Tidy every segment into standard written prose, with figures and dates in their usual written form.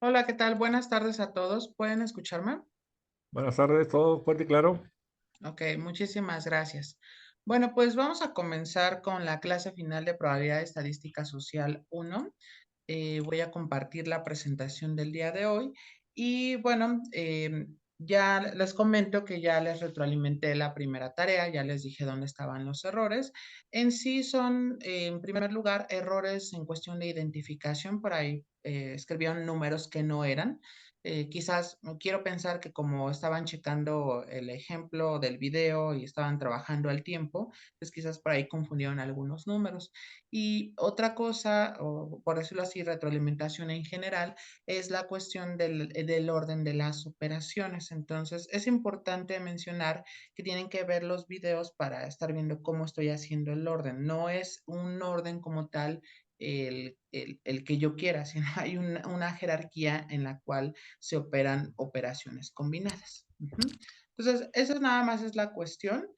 Hola, ¿qué tal? Buenas tardes a todos. ¿Pueden escucharme? Buenas tardes, todo fuerte y claro. Ok, muchísimas gracias. Bueno, pues vamos a comenzar con la clase final de Probabilidad Estadística Social 1. Voy a compartir la presentación del día de hoy y bueno, ya les comento que ya les retroalimenté la primera tarea, ya les dije dónde estaban los errores. En sí son, en primer lugar, errores en cuestión de identificación, por ahí escribieron números que no eran. Quizás quiero pensar que como estaban checando el ejemplo del video y estaban trabajando al tiempo, pues quizás por ahí confundieron algunos números. Y otra cosa, o por decirlo así, retroalimentación en general, es la cuestión del orden de las operaciones. Entonces, es importante mencionar que tienen que ver los videos para estar viendo cómo estoy haciendo el orden. No es un orden como tal el que yo quiera, sino hay una jerarquía en la cual se operan operaciones combinadas. Ujú. Entonces, eso nada más es la cuestión.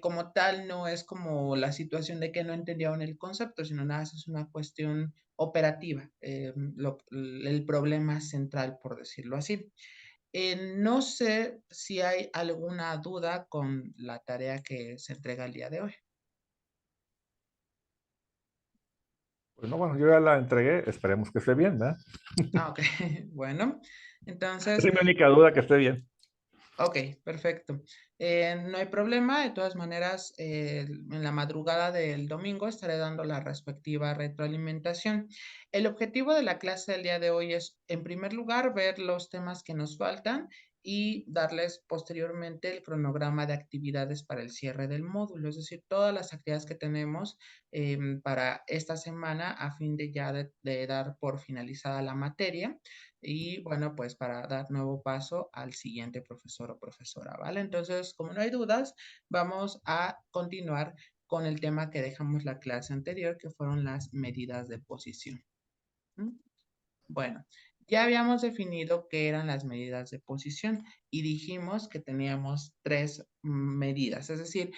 Como tal, no es como la situación de que no entendieron el concepto, sino nada más es una cuestión operativa, el problema central, por decirlo así. No sé si hay alguna duda con la tarea que se entrega el día de hoy. Pues no, bueno, yo ya la entregué, esperemos que esté bien, ¿verdad? Ah, ok. Bueno, Es entonces, mi única duda que esté bien. ok, perfecto. No hay problema. De todas maneras, en la madrugada del domingo estaré dando la respectiva retroalimentación. El objetivo de la clase del día de hoy es, en primer lugar, ver los temas que nos faltan y darles posteriormente el cronograma de actividades para el cierre del módulo, es decir, todas las actividades que tenemos para esta semana a fin de ya de dar por finalizada la materia y bueno, pues para dar nuevo paso al siguiente profesor o profesora, ¿vale? Entonces, como no hay dudas, vamos a continuar con el tema que dejamos la clase anterior, que fueron las medidas de posición. ¿Mm? Bueno, ya habíamos definido qué eran las medidas de posición y dijimos que teníamos tres medidas. Es decir,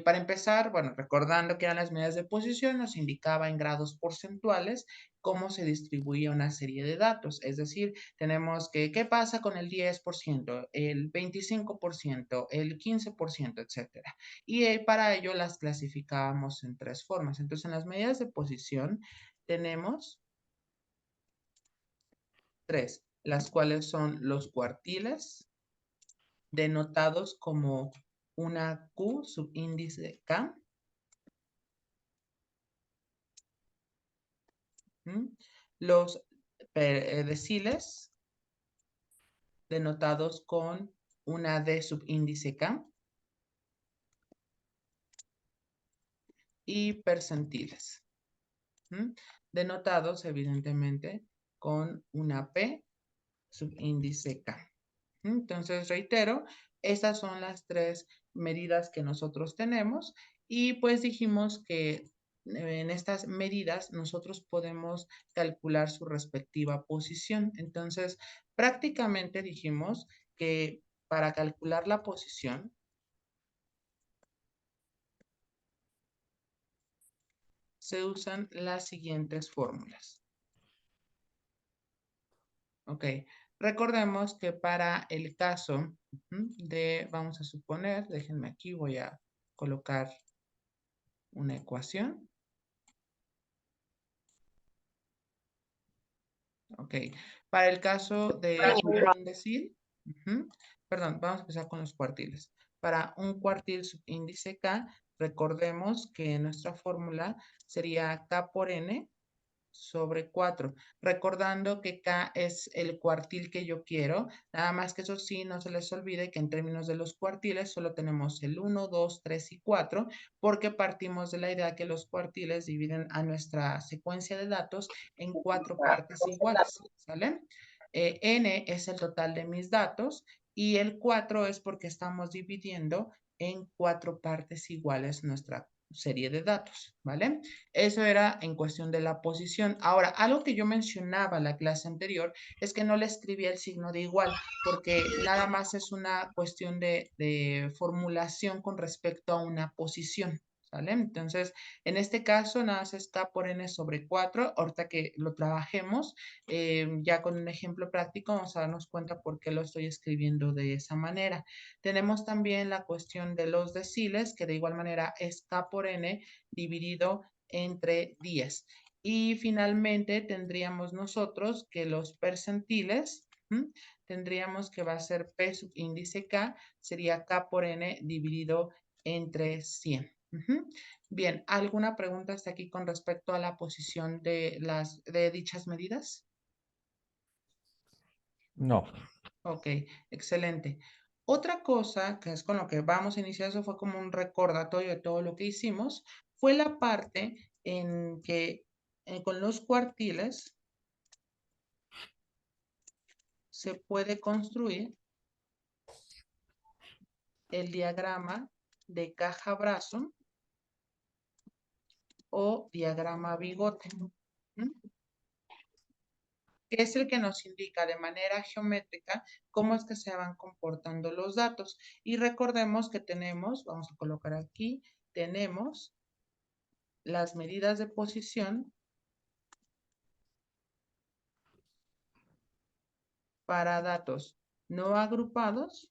para empezar, bueno, recordando que eran las medidas de posición, nos indicaba en grados porcentuales cómo se distribuía una serie de datos. Es decir, tenemos que, ¿qué pasa con el 10%, el 25%, el 15%, etcétera? Y para ello las clasificábamos en tres formas. Entonces, en las medidas de posición tenemos tres, las cuales son los cuartiles, denotados como una Q subíndice K, ¿m? Los deciles, denotados con una D subíndice K, y percentiles, ¿m? Denotados evidentemente con una P subíndice K. Entonces, reitero, estas son las tres medidas que nosotros tenemos y pues dijimos que en estas medidas nosotros podemos calcular su respectiva posición. Entonces, prácticamente dijimos que para calcular la posición se usan las siguientes fórmulas. Ok, recordemos que para el caso de, vamos a suponer, déjenme aquí, voy a colocar una ecuación. Ok, para el caso de un decil, perdón, vamos a empezar con los cuartiles. Para un cuartil subíndice K, recordemos que nuestra fórmula sería K por N sobre 4, recordando que K es el cuartil que yo quiero, nada más que eso sí, no se les olvide que en términos de los cuartiles solo tenemos el 1, 2, 3 y 4, porque partimos de la idea que los cuartiles dividen a nuestra secuencia de datos en cuatro partes iguales, ¿sale? N es el total de mis datos y el 4 es porque estamos dividiendo en cuatro partes iguales nuestra serie de datos, ¿vale? Eso era en cuestión de la posición. Ahora, algo que yo mencionaba en la clase anterior es que no le escribí el signo de igual, porque nada más es una cuestión de formulación con respecto a una posición. ¿Sale? Entonces, en este caso, nada más es K por N sobre 4. Ahorita que lo trabajemos, ya con un ejemplo práctico, vamos a darnos cuenta por qué lo estoy escribiendo de esa manera. Tenemos también la cuestión de los deciles, que de igual manera es K por N dividido entre 10. Y finalmente tendríamos nosotros que los percentiles, tendríamos que va a ser P subíndice K, sería K por N dividido entre 100. Bien, ¿alguna pregunta hasta aquí con respecto a la posición de dichas medidas? No. Ok, excelente. Otra cosa que es con lo que vamos a iniciar, eso fue como un recordatorio de todo lo que hicimos, fue la parte en que con los cuartiles se puede construir el diagrama de caja-brazo o diagrama bigote, que es el que nos indica de manera geométrica cómo es que se van comportando los datos. Y recordemos que tenemos, vamos a colocar aquí, tenemos las medidas de posición para datos no agrupados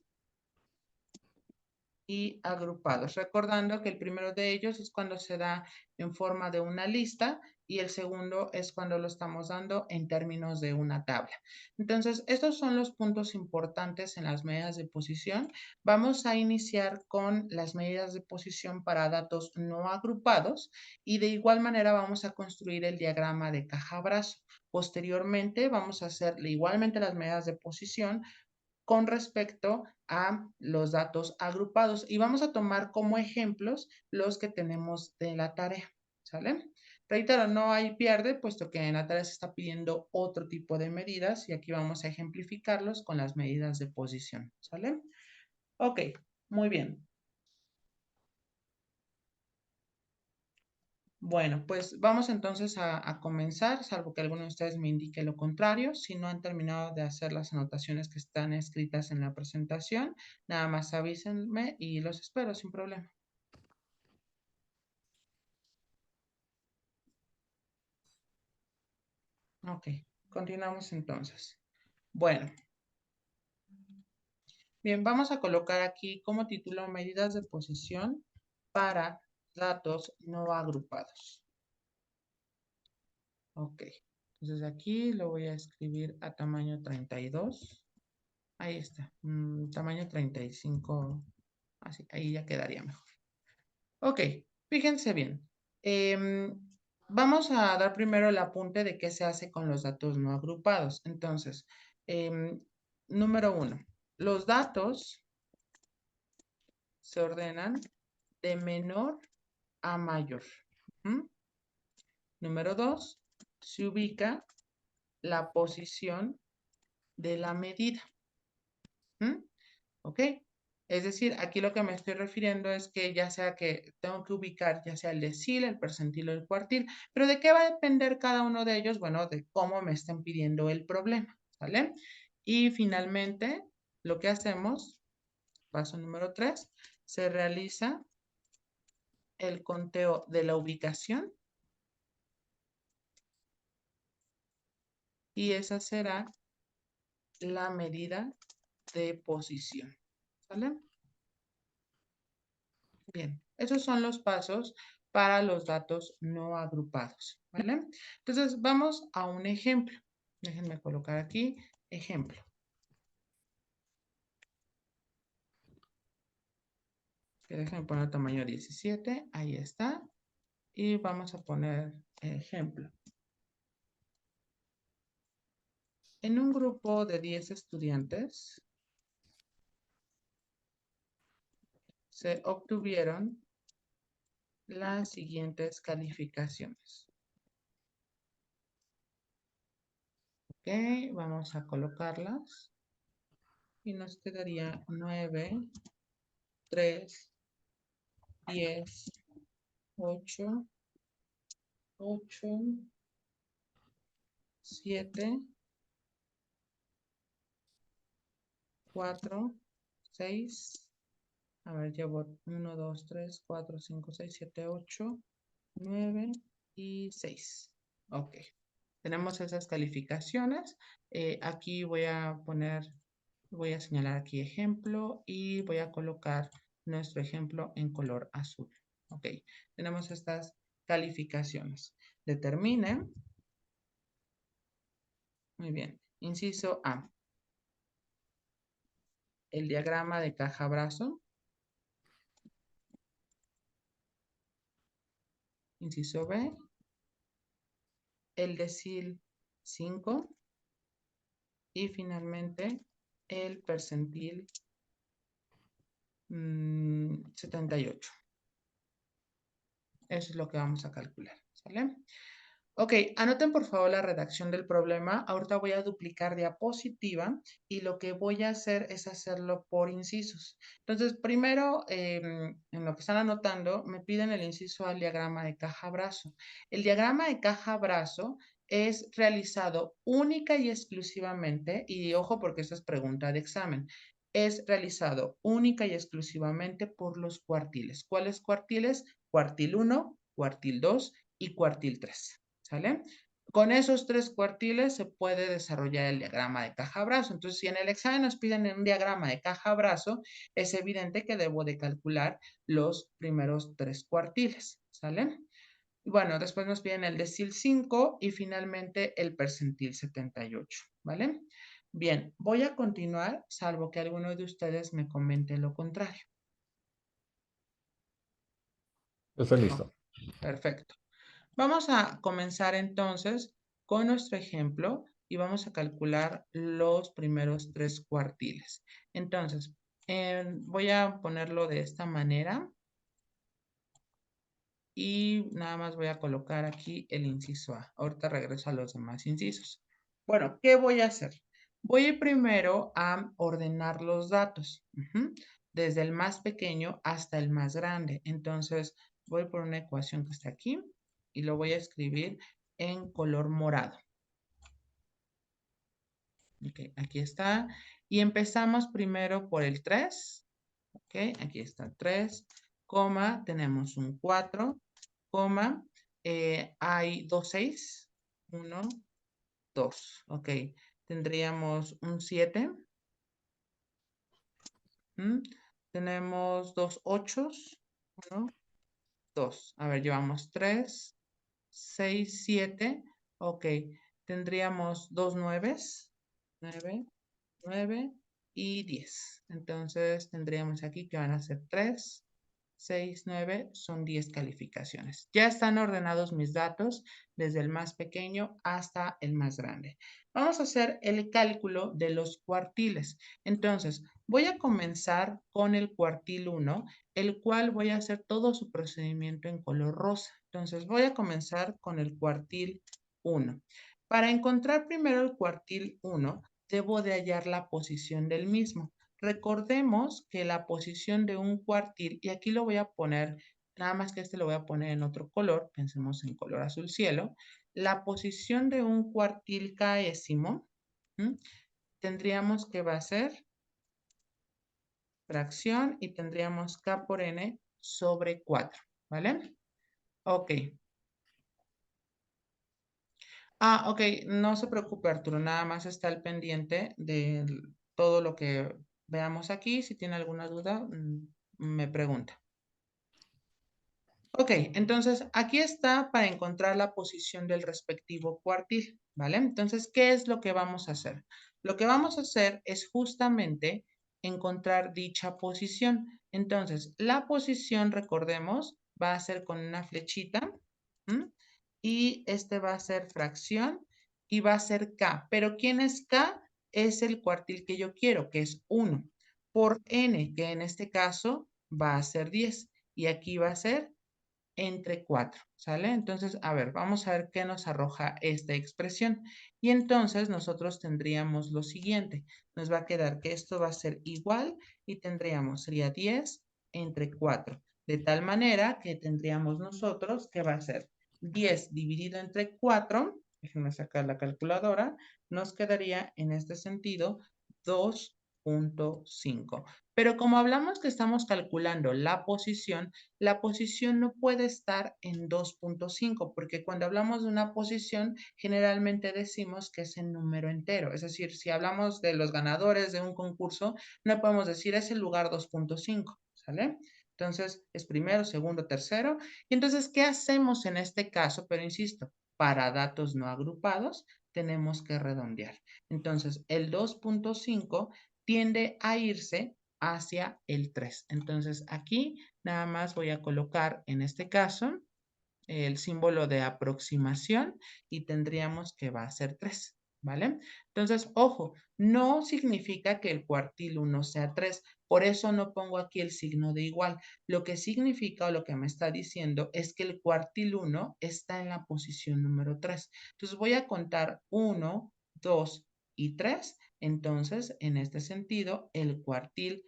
y agrupados. Recordando que el primero de ellos es cuando se da en forma de una lista y el segundo es cuando lo estamos dando en términos de una tabla. Entonces, estos son los puntos importantes en las medidas de posición. Vamos a iniciar con las medidas de posición para datos no agrupados y de igual manera vamos a construir el diagrama de caja-brazo. Posteriormente, vamos a hacer igualmente las medidas de posición con respecto a los datos agrupados y vamos a tomar como ejemplos los que tenemos de la tarea, ¿sale? Reitero, no hay pierde, puesto que en la tarea se está pidiendo otro tipo de medidas y aquí vamos a ejemplificarlos con las medidas de posición, ¿sale? Ok, muy bien. Bueno, pues vamos entonces a comenzar, salvo que alguno de ustedes me indique lo contrario. Si no han terminado de hacer las anotaciones que están escritas en la presentación, nada más avísenme y los espero sin problema. Ok, continuamos entonces. Bueno, bien, vamos a colocar aquí como título medidas de posición para datos no agrupados. Ok, entonces aquí lo voy a escribir a tamaño 32. Ahí está, tamaño 35, así, ahí ya quedaría mejor. Ok, fíjense bien. Vamos a dar primero el apunte de qué se hace con los datos no agrupados. Entonces, número 1, los datos se ordenan de menor a mayor. Número 2, se ubica la posición de la medida. ¿Ok? Es decir, aquí lo que me estoy refiriendo es que ya sea que tengo que ubicar ya sea el decil, el percentil o el cuartil, pero ¿de qué va a depender cada uno de ellos? Bueno, de cómo me estén pidiendo el problema, ¿sale? Y finalmente, lo que hacemos, paso número 3, se realiza el conteo de la ubicación y esa será la medida de posición, ¿sale? Bien, esos son los pasos para los datos no agrupados, ¿vale? Entonces, vamos a un ejemplo. Déjenme colocar aquí ejemplo. Déjenme poner tamaño 17, ahí está. Y vamos a poner ejemplo. En un grupo de 10 estudiantes se obtuvieron las siguientes calificaciones. Ok, vamos a colocarlas. Y nos quedaría 9, 3, 10, 8, 7, 4, 6 A ver, llevo 1, 2, 3, 4, 5, 6, 7, 8, 9 y 6. Ok. Tenemos esas calificaciones. Aquí voy a señalar aquí ejemplo y voy a colocar nuestro ejemplo en color azul. Ok. Tenemos estas calificaciones. Determine. Muy bien. Inciso A. El diagrama de caja-brazo. Inciso B. El decil 5. Y finalmente el percentil 78. Eso es lo que vamos a calcular. ¿Sale? Ok, anoten por favor la redacción del problema. Ahorita voy a duplicar diapositiva y lo que voy a hacer es hacerlo por incisos. Entonces, primero, en lo que están anotando, me piden el inciso al diagrama de caja-brazo. El diagrama de caja-brazo es realizado única y exclusivamente, y ojo porque esta es pregunta de examen, es realizado única y exclusivamente por los cuartiles. ¿Cuáles cuartiles? Cuartil 1, cuartil 2 y cuartil 3. ¿Sale? Con esos 3 cuartiles se puede desarrollar el diagrama de caja-brazo. Entonces, si en el examen nos piden un diagrama de caja-brazo, es evidente que debo de calcular los primeros 3 cuartiles. ¿Sale? Bueno, después nos piden el decil 5 y finalmente el percentil 78. ¿Vale? Bien, voy a continuar, salvo que alguno de ustedes me comente lo contrario. Estoy Oh, listo. perfecto. Vamos a comenzar entonces con nuestro ejemplo y vamos a calcular los primeros 3 cuartiles. Entonces, voy a ponerlo de esta manera y nada más voy a colocar aquí el inciso A. Ahorita regreso a los demás incisos. Bueno, ¿qué voy a hacer? Voy primero a ordenar los datos, desde el más pequeño hasta el más grande. Entonces, voy por una ecuación que está aquí y lo voy a escribir en color morado. Ok, aquí está. Y empezamos primero por el 3. Ok, aquí está el 3, coma, tenemos un 4, coma, hay 2 6, 1, 2. Ok, tendríamos un 7. Tenemos 2 8, 1, 2. A ver, llevamos 3, 6, 7. Ok, tendríamos 2 9, 9, 9 y 10. Entonces tendríamos aquí que van a ser 3, 6, 9, son 10 calificaciones. Ya están ordenados mis datos desde el más pequeño hasta el más grande. Vamos a hacer el cálculo de los cuartiles. Entonces, voy a comenzar con el cuartil 1, el cual voy a hacer todo su procedimiento en color rosa. Entonces, voy a comenzar con el cuartil 1. Para encontrar primero el cuartil 1, debo de hallar la posición del mismo. Recordemos que la posición de un cuartil, y aquí lo voy a poner, nada más que este lo voy a poner en otro color, pensemos en color azul cielo, la posición de un cuartil caésimo, tendríamos que va a ser fracción y tendríamos K por N sobre 4, ¿vale? Ok. Ok, no se preocupe Arturo, nada más está al pendiente de todo lo que veamos aquí. Si tiene alguna duda, me pregunta. Ok, entonces aquí está para encontrar la posición del respectivo cuartil, ¿vale? Entonces, ¿qué es lo que vamos a hacer? Lo que vamos a hacer es justamente encontrar dicha posición. Entonces, la posición, recordemos, va a ser con una flechita, y este va a ser fracción y va a ser K. Pero ¿quién es K? Es el cuartil que yo quiero, que es 1, por N, que en este caso va a ser 10. Y aquí va a ser entre 4, ¿sale? Entonces, a ver, vamos a ver qué nos arroja esta expresión. Y entonces nosotros tendríamos lo siguiente. Nos va a quedar que esto va a ser igual y tendríamos, sería 10 entre 4. De tal manera que tendríamos nosotros que va a ser 10 dividido entre 4, déjenme sacar la calculadora, nos quedaría en este sentido 2 2.5. Pero como hablamos que estamos calculando la posición no puede estar en 2.5, porque cuando hablamos de una posición, generalmente decimos que es en número entero. Es decir, si hablamos de los ganadores de un concurso, no podemos decir es el lugar 2.5, ¿sale? Entonces, es primero, segundo, tercero. Y entonces, ¿qué hacemos en este caso? Pero insisto, para datos no agrupados, tenemos que redondear. Entonces, el 2.5 tiende a irse hacia el 3. Entonces, aquí nada más voy a colocar, en este caso, el símbolo de aproximación y tendríamos que va a ser 3, ¿vale? Entonces, ojo, no significa que el cuartil 1 sea 3, por eso no pongo aquí el signo de igual. Lo que significa o lo que me está diciendo es que el cuartil 1 está en la posición número 3. Entonces, voy a contar 1, 2 y 3. Entonces, en este sentido, el cuartil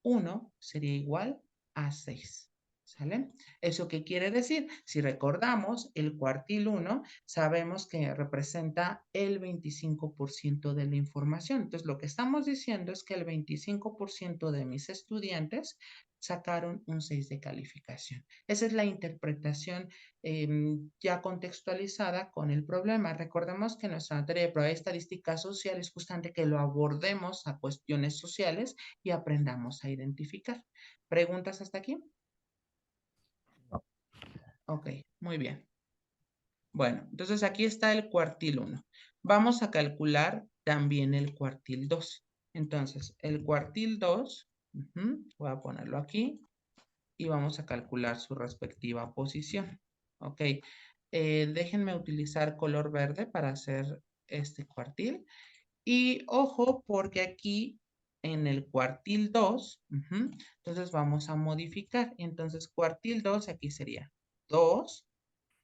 1 sería igual a 6. ¿Sale? ¿Eso qué quiere decir? Si recordamos, el cuartil 1 sabemos que representa el 25% de la información. Entonces, lo que estamos diciendo es que el 25% de mis estudiantes sacaron un 6 de calificación. Esa es la interpretación ya contextualizada con el problema. Recordemos que nuestra materia de probabilidad estadística social es justamente que lo abordemos a cuestiones sociales y aprendamos a identificar. ¿Preguntas hasta aquí? No. Ok, muy bien. Bueno, entonces aquí está el cuartil 1. Vamos a calcular también el cuartil 2. Entonces, el cuartil 2, voy a ponerlo aquí, y vamos a calcular su respectiva posición. Ok, déjenme utilizar color verde para hacer este cuartil. Y ojo, porque aquí en el cuartil 2, entonces vamos a modificar. Entonces, cuartil 2 aquí sería 2,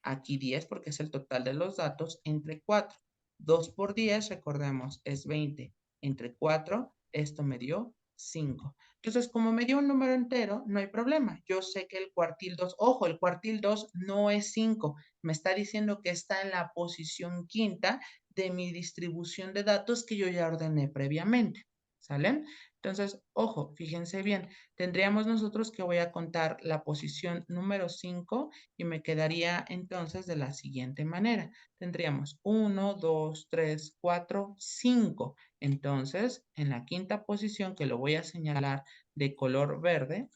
aquí 10 porque es el total de los datos, entre 4. 2 por 10, recordemos, es 20. Entre 4, esto me dio 5. Entonces, como me dio un número entero, no hay problema. Yo sé que el cuartil 2, ojo, el cuartil 2 no es 5. Me está diciendo que está en la posición quinta de mi distribución de datos que yo ya ordené previamente. ¿Sale? Entonces, ojo, fíjense bien, tendríamos nosotros que voy a contar la posición número 5 y me quedaría entonces de la siguiente manera. Tendríamos 1, 2, 3, 4, 5. Entonces, en la quinta posición, que lo voy a señalar de color verde,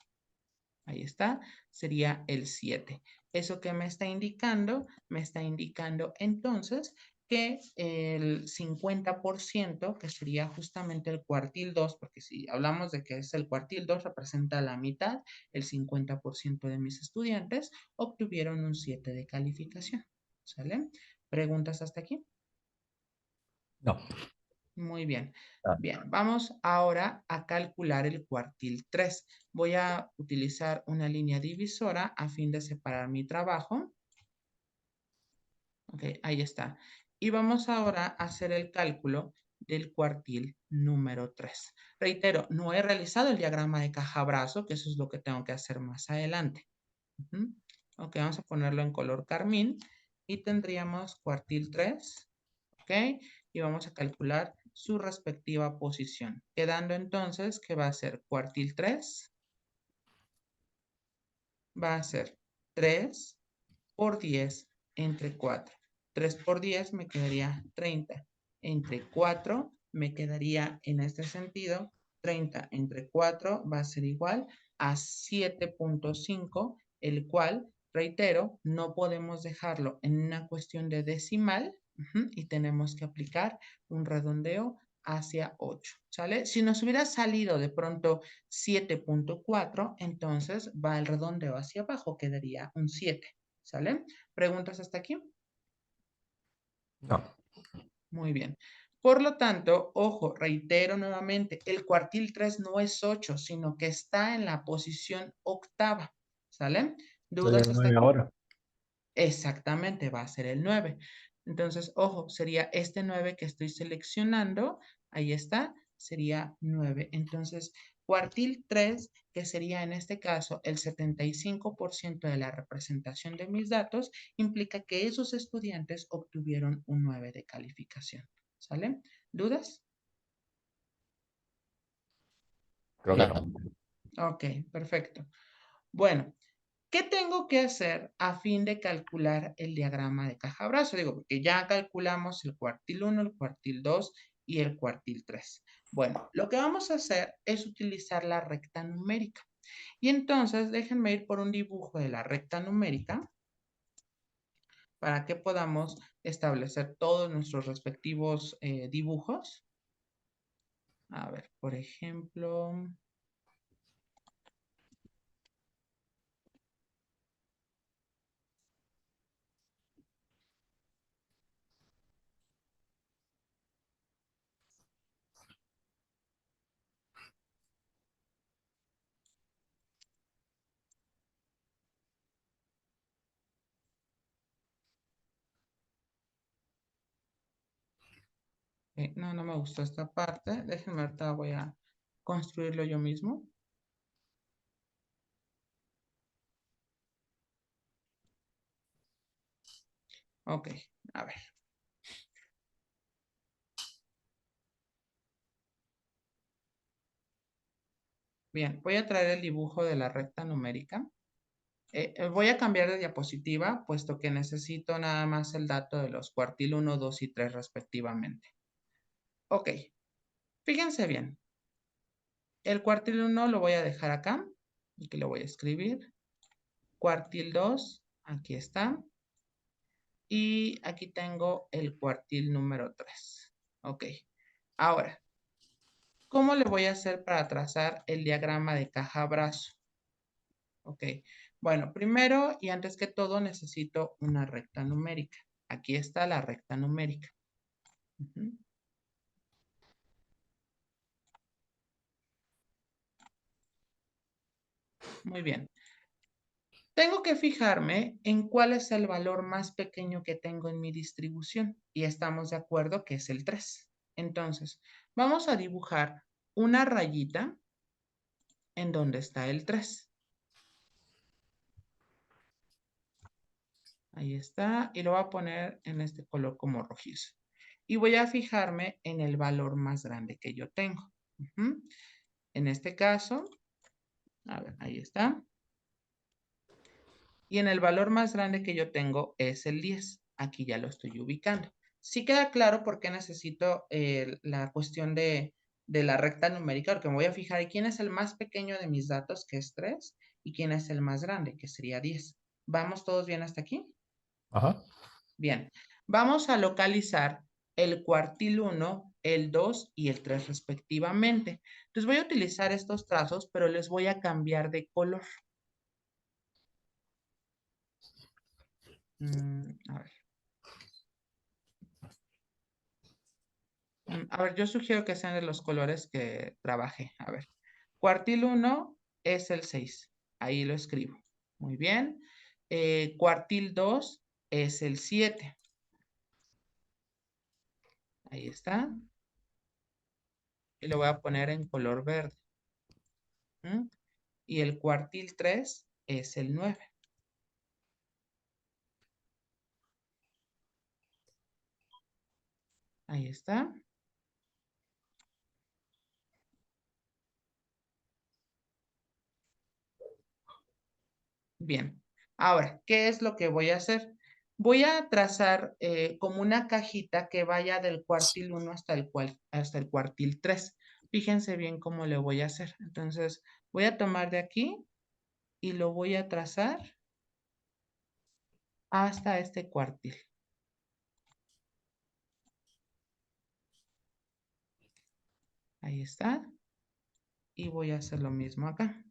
ahí está, sería el 7. ¿Eso qué me está indicando? Me está indicando entonces que el 50%, que sería justamente el cuartil 2, porque si hablamos de que es el cuartil 2, representa la mitad, el 50% de mis estudiantes obtuvieron un 7 de calificación. ¿Sale? ¿Preguntas hasta aquí? No. Muy bien. Ah, Bien, vamos ahora a calcular el cuartil 3. Voy a utilizar una línea divisora a fin de separar mi trabajo. Ok, ahí está. Y vamos ahora a hacer el cálculo del cuartil número 3. Reitero, no he realizado el diagrama de caja-brazo, que eso es lo que tengo que hacer más adelante. Ok, vamos a ponerlo en color carmín y tendríamos cuartil 3. Ok, y vamos a calcular su respectiva posición, quedando entonces que va a ser cuartil 3, va a ser 3 por 10 entre 4. 3 por 10 me quedaría 30. Entre 4 me quedaría en este sentido 30 entre 4 va a ser igual a 7.5, el cual, reitero, no podemos dejarlo en una cuestión de decimal y tenemos que aplicar un redondeo hacia 8, ¿sale? Si nos hubiera salido de pronto 7.4, entonces va el redondeo hacia abajo, quedaría un 7. ¿Sale? ¿Preguntas hasta aquí? no. Muy bien. Por lo tanto, ojo, reitero nuevamente, el cuartil 3 no es 8, sino que está en la posición octava. ¿Sale? Sería ¿Dudas el hasta 9 aquí? ahora. Exactamente, va a ser el 9. Entonces, ojo, sería este 9 que estoy seleccionando. Ahí está, sería 9. Entonces, cuartil 3, que sería en este caso el 75% de la representación de mis datos, implica que esos estudiantes obtuvieron un 9 de calificación. ¿Sale? ¿Dudas? Creo que no. Ok, perfecto. Bueno, ¿qué tengo que hacer a fin de calcular el diagrama de caja-brazo? Digo, porque ya calculamos el cuartil 1, el cuartil 2 y el cuartil 3. Bueno, lo que vamos a hacer es utilizar la recta numérica. Y entonces, déjenme ir por un dibujo de la recta numérica para que podamos establecer todos nuestros respectivos dibujos. A ver, por ejemplo... no, no me gustó esta parte. Déjenme ahorita voy a construirlo yo mismo. Ok, a ver. Bien, voy a traer el dibujo de la recta numérica. Voy a cambiar de diapositiva, puesto que necesito nada más el dato de los cuartil 1, 2 y 3 respectivamente. Ok, fíjense bien. El cuartil 1 lo voy a dejar acá. Aquí lo voy a escribir. Cuartil 2, aquí está. Y aquí tengo el cuartil número 3. Ok, ahora, ¿cómo le voy a hacer para trazar el diagrama de caja-brazo? Ok, bueno, primero y antes que todo necesito una recta numérica. Aquí está la recta numérica. Ujú. Muy bien. Tengo que fijarme en cuál es el valor más pequeño que tengo en mi distribución. Y estamos de acuerdo que es el 3. Entonces, vamos a dibujar una rayita en donde está el 3. Ahí está. Y lo voy a poner en este color como rojizo. Y voy a fijarme en el valor más grande que yo tengo. Ujú. En este caso, a ver, ahí está. Y en el valor más grande que yo tengo es el 10. Aquí ya lo estoy ubicando. Sí queda claro por qué necesito la cuestión de la recta numérica, porque me voy a fijar en quién es el más pequeño de mis datos, que es 3, y quién es el más grande, que sería 10. ¿Vamos todos bien hasta aquí? Ajá. Bien. Vamos a localizar el cuartil 1, el 2 y el 3 respectivamente. Entonces voy a utilizar estos trazos, pero les voy a cambiar de color. A ver. A ver, yo sugiero que sean de los colores que trabajé. A ver, cuartil 1 es el 6. Ahí lo escribo. Muy bien. Cuartil 2 es el 7. Ahí está. Y lo voy a poner en color verde. ¿Mm? Y el cuartil 3 es el 9. Ahí está. Bien. Ahora, ¿qué es lo que voy a hacer? Voy a trazar como una cajita que vaya del cuartil 1 hasta el cuartil 3. Fíjense bien cómo le voy a hacer. Entonces, voy a tomar de aquí y lo voy a trazar hasta este cuartil. Ahí está. Y voy a hacer lo mismo acá.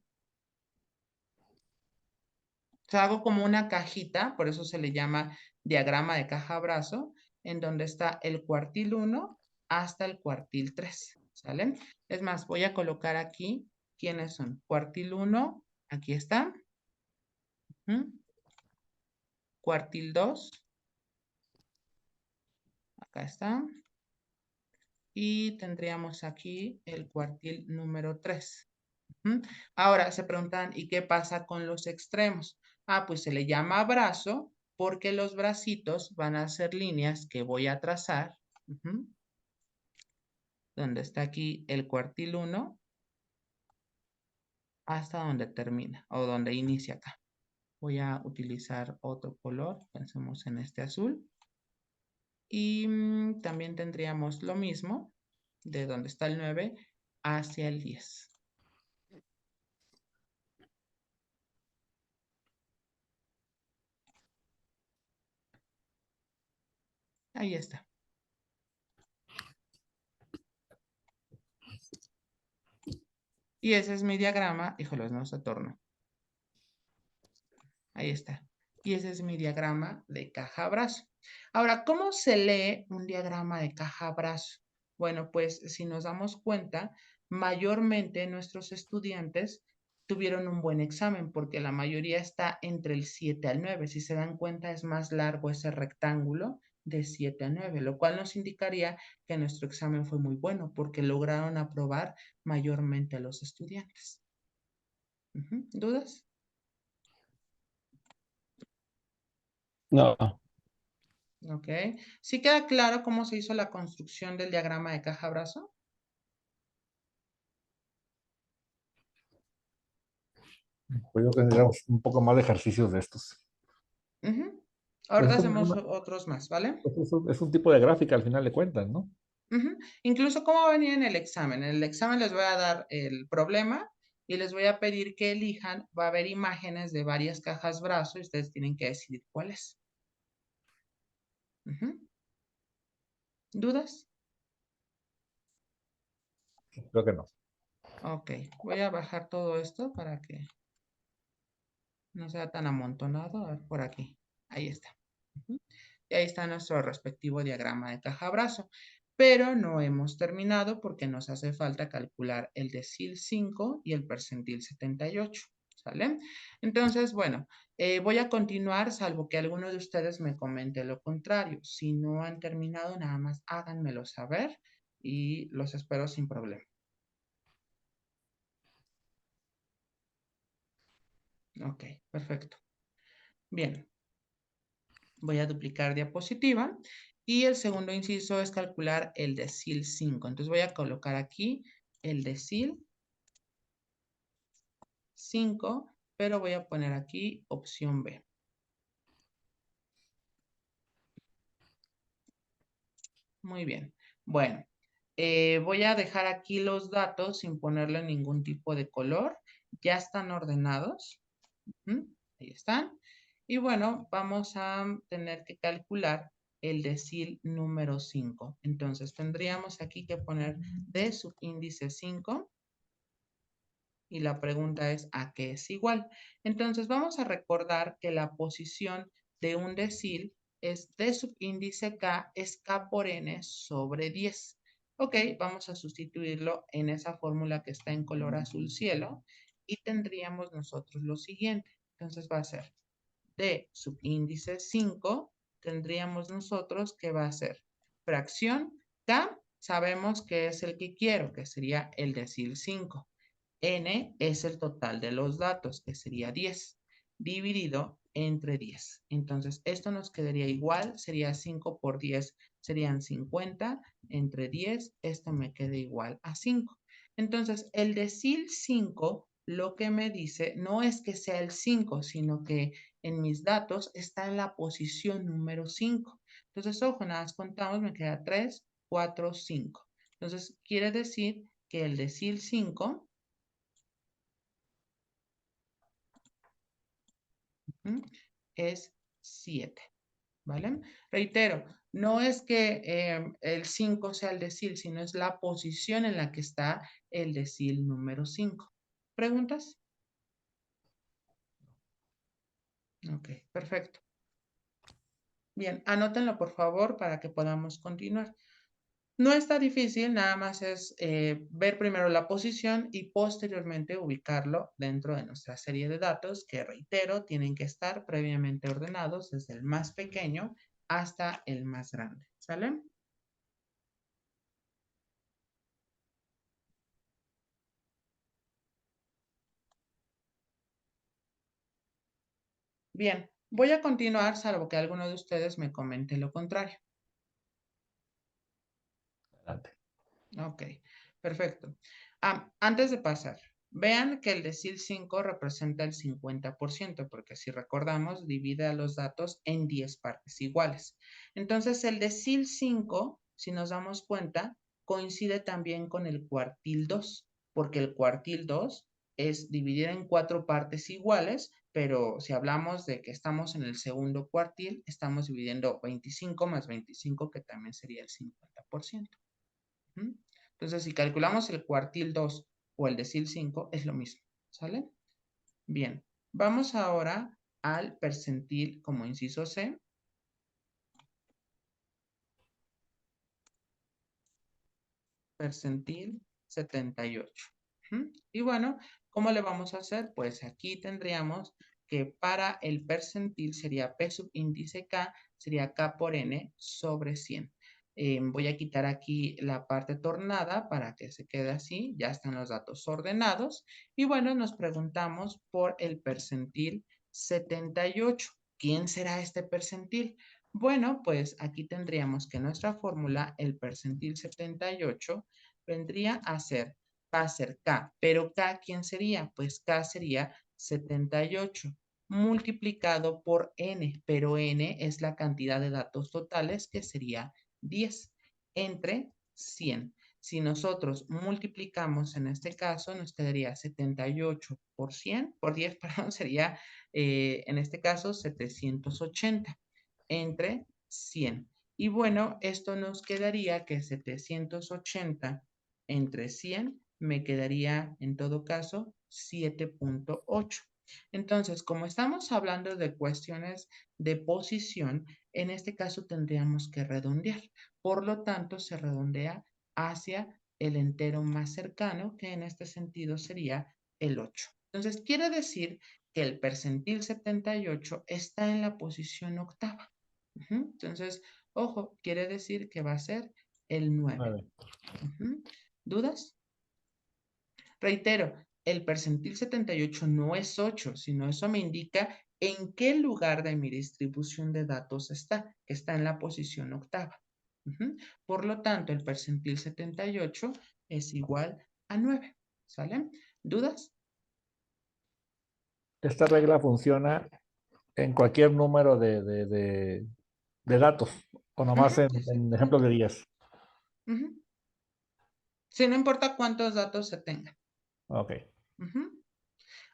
O sea, hago como una cajita, por eso se le llama diagrama de caja-brazo, en donde está el cuartil 1 hasta el cuartil 3. ¿Sale? Es más, voy a colocar aquí quiénes son. Cuartil 1, aquí está. Cuartil 2, acá está. Y tendríamos aquí el cuartil número 3. Ahora se preguntan, ¿y qué pasa con los extremos? Ah, pues se le llama brazo porque los bracitos van a ser líneas que voy a trazar. Donde está aquí el cuartil 1 hasta donde termina o donde inicia acá. Voy a utilizar otro color, pensemos en este azul. Y también tendríamos lo mismo, de donde está el 9 hacia el 10. Ahí está. Y ese es mi diagrama. Híjoles, no se tornó. Ahí está. Y ese es mi diagrama de caja-brazo. Ahora, ¿cómo se lee un diagrama de caja-brazo? Bueno, pues si nos damos cuenta, mayormente nuestros estudiantes tuvieron un buen examen porque la mayoría está entre el 7 al 9. Si se dan cuenta, es más largo ese rectángulo de 7 a 9, lo cual nos indicaría que nuestro examen fue muy bueno porque lograron aprobar mayormente a los estudiantes. ¿Dudas? No, Ok. ¿Sí queda claro cómo se hizo la construcción del diagrama de caja-brazo? pues yo tendría un poco más de ejercicios de estos. Pues Ahorita hacemos otros más, ¿vale? pues es un tipo de gráfica al final de cuentas, ¿no? Incluso cómo va a venir en el examen. En el examen les voy a dar el problema y les voy a pedir que elijan. Va a haber imágenes de varias cajas brazo y ustedes tienen que decidir cuál es. ¿Dudas? Creo que no. Ok. Voy a bajar todo esto para que no sea tan amontonado. A ver, por aquí. Ahí está. Y ahí está nuestro respectivo diagrama de caja-brazo. Pero no hemos terminado porque nos hace falta calcular el decil 5 y el percentil 78. ¿Sale? Entonces, bueno, voy a continuar, salvo que alguno de ustedes me comente lo contrario. Si no han terminado, nada más háganmelo saber y los espero sin problema. Ok, perfecto. Bien, voy a duplicar diapositiva y el segundo inciso es calcular el decil 5. Entonces voy a colocar aquí el decil 5, pero voy a poner aquí opción B. Muy bien. Bueno, voy a dejar aquí los datos sin ponerle ningún tipo de color. Ya están ordenados. Ahí están. Y bueno, vamos a tener que calcular el decil número 5. Entonces tendríamos aquí que poner D subíndice 5 y la pregunta es ¿a qué es igual? Entonces vamos a recordar que la posición de un decil es D subíndice K es K por N sobre 10. Ok, vamos a sustituirlo en esa fórmula que está en color azul cielo y tendríamos nosotros lo siguiente. Entonces va a ser D subíndice 5, tendríamos nosotros que va a ser fracción K, sabemos que es el que quiero, que sería el decil 5. N es el total de los datos, que sería 10, dividido entre 10. Entonces, esto nos quedaría igual, sería 5 por 10, serían 50, entre 10, esto me queda igual a 5. Entonces, el decil 5, lo que me dice, no es que sea el 5, sino que en mis datos está en la posición número 5. Entonces, ojo, nada más contamos, me queda 3, 4, 5. Entonces, quiere decir que el decil 5 es 7, ¿vale? Reitero, no es que el 5 sea el decil, sino es la posición en la que está el decil número 5. ¿Preguntas? Ok, perfecto. Bien, anótenlo por favor para que podamos continuar. No está difícil, nada más es ver primero la posición y posteriormente ubicarlo dentro de nuestra serie de datos que, reitero, tienen que estar previamente ordenados desde el más pequeño hasta el más grande. ¿Sale? Bien, voy a continuar salvo que alguno de ustedes me comente lo contrario. Adelante. Ok, perfecto. Antes de pasar, Vean que el decil 5 representa el 50%, porque si recordamos, divide a los datos en 10 partes iguales. Entonces, el decil 5, si nos damos cuenta, coincide también con el cuartil 2, porque el cuartil 2 es dividir en 4 partes iguales, pero si hablamos de que estamos en el segundo cuartil, estamos dividiendo 25 más 25, que también sería el 50%. Entonces, si calculamos el cuartil 2 o el decil 5, es lo mismo, ¿sale? Bien, vamos ahora al percentil como inciso C. Percentil 78. Y bueno, ¿cómo le vamos a hacer? Pues aquí tendríamos que para el percentil sería P subíndice K, sería K por N sobre 100. Voy a quitar aquí la parte tornada para que se quede así, ya están los datos ordenados. Y bueno, nos preguntamos por el percentil 78. ¿Quién será este percentil? Bueno, pues aquí tendríamos que nuestra fórmula, el percentil 78, vendría a ser, va a ser K, pero K, ¿quién sería? Pues K sería 78 multiplicado por N, pero N es la cantidad de datos totales, que sería 10, entre 100. Si nosotros multiplicamos en este caso, nos quedaría 78 por 100, por 10, perdón, sería en este caso 780 entre 100. Y bueno, esto nos quedaría que 780 entre 100 me quedaría en todo caso 7.8. Entonces, como estamos hablando de cuestiones de posición, en este caso tendríamos que redondear. Por lo tanto, se redondea hacia el entero más cercano, que en este sentido sería el 8. Entonces, quiere decir que el percentil 78 está en la posición octava. Entonces, ojo, quiere decir que va a ser el 9. 9. ¿Dudas? Reitero, el percentil 78 no es 8, sino eso me indica en qué lugar de mi distribución de datos está, que está en la posición octava. Por lo tanto, el percentil 78 es igual a 9. ¿Sale? ¿Dudas? Esta regla funciona en cualquier número de datos, o nomás Sí, sí, en ejemplos punto. de 10. Sí, no importa cuántos datos se tengan. Ok.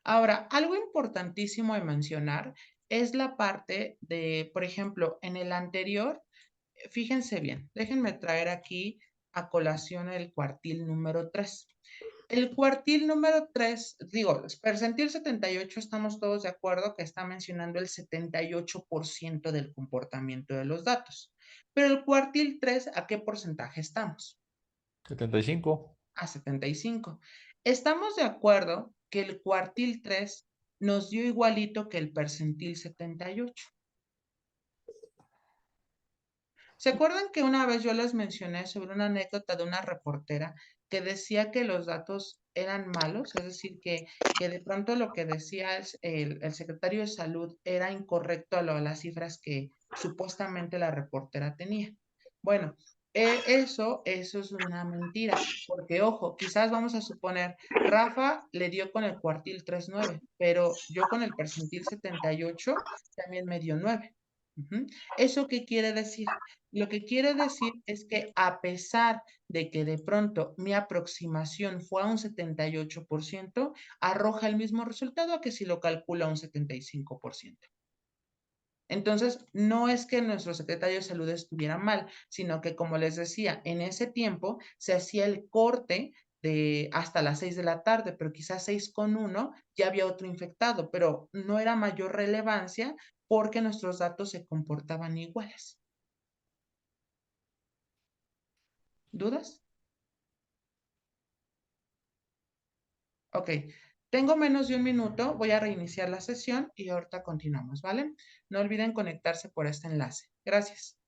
Ahora, algo importantísimo de mencionar es la parte de, por ejemplo, en el anterior, fíjense bien, déjenme traer aquí a colación el cuartil número 3. El cuartil número 3, digo, percentil 78, estamos todos de acuerdo que está mencionando el 78% del comportamiento de los datos. Pero el cuartil 3, ¿a qué porcentaje estamos? 75. A 75. Estamos de acuerdo que el cuartil 3 nos dio igualito que el percentil 78. ¿Se acuerdan que una vez yo les mencioné sobre una anécdota de una reportera que decía que los datos eran malos? Es decir, que de pronto lo que decía el secretario de salud era incorrecto a las cifras que supuestamente la reportera tenía. Bueno, eso es una mentira, porque ojo, quizás vamos a suponer, Rafa le dio con el cuartil 3.9, pero yo con el percentil 78 también me dio 9. ¿Eso qué quiere decir? Lo que quiere decir es que a pesar de que de pronto mi aproximación fue a un 78%, arroja el mismo resultado a que si lo calcula un 75%. Entonces, no es que nuestro secretario de salud estuviera mal, sino que, como les decía, en ese tiempo se hacía el corte de hasta las 6 de la tarde, pero quizás 6:01 ya había otro infectado, pero no era mayor relevancia porque nuestros datos se comportaban iguales. ¿Dudas? Ok, tengo menos de un minuto, voy a reiniciar la sesión y ahorita continuamos, ¿vale? No olviden conectarse por este enlace. Gracias.